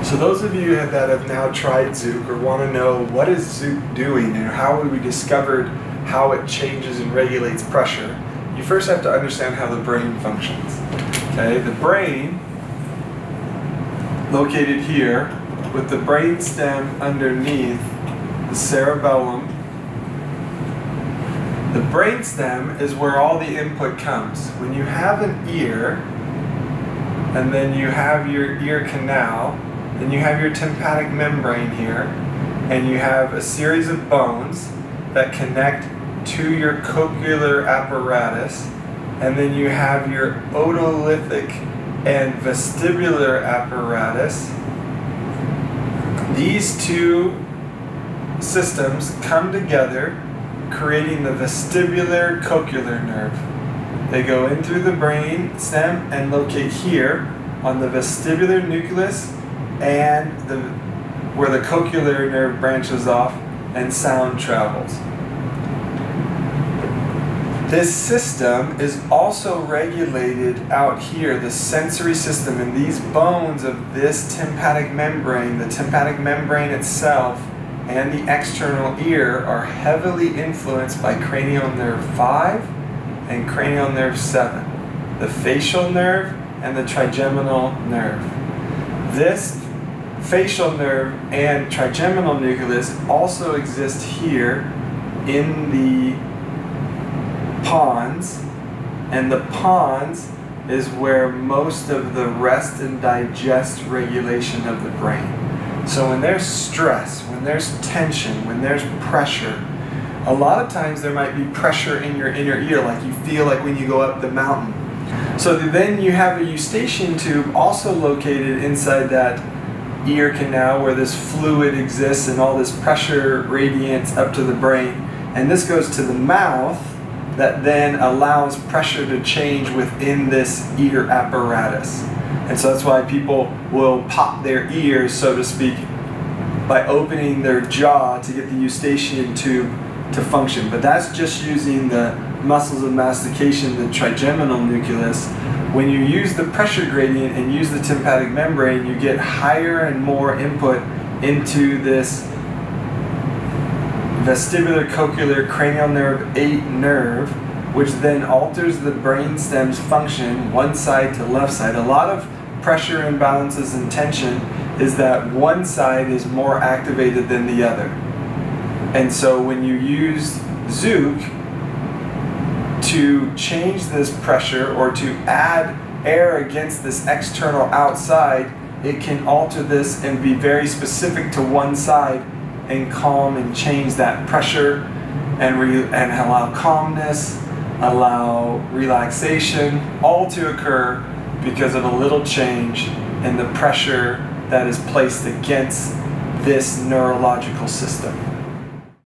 So those of you that have now tried Zook or want to know what is Zook doing and how we discovered how it changes and regulates pressure, you first have to understand how the brain functions. Okay, the brain, located here, with the brain stem underneath the cerebellum. The brain stem is where all the input comes. When you have an ear, and then you have your ear canal, then you have your tympanic membrane here, and you have a series of bones that connect to your cochlear apparatus, and then you have your otolithic and vestibular apparatus. These two systems come together, creating the vestibular cochlear nerve. They go in through the brain stem and locate here on the vestibular nucleus and where the cochlear nerve branches off and sound travels. This system is also regulated out here, the sensory system, and these bones of this tympanic membrane, the tympanic membrane itself, and the external ear are heavily influenced by cranial nerve 5 and cranial nerve 7, the facial nerve and the trigeminal nerve. This facial nerve and trigeminal nucleus also exist here in the pons, and the pons is where most of the rest and digest regulation of the brain. So when there's stress, when there's tension, when there's pressure, a lot of times there might be pressure in your inner ear, like you feel like when you go up the mountain. So then you have a eustachian tube also located inside that ear canal where this fluid exists and all this pressure radiates up to the brain. And this goes to the mouth that then allows pressure to change within this ear apparatus. And so that's why people will pop their ears, so to speak, by opening their jaw to get the eustachian tube to function. But that's just using the muscles of mastication, the trigeminal nucleus. When you use the pressure gradient and use the tympanic membrane, you get higher and more input into this vestibular cochlear cranial nerve 8 nerve, which then alters the brain stem's function one side to left side. A lot of pressure imbalances and tension is that one side is more activated than the other. And so when you use Zook to change this pressure or to add air against this external outside, it can alter this and be very specific to one side and calm and change that pressure and allow calmness, allow relaxation, all to occur because of a little change in the pressure that is placed against this neurological system.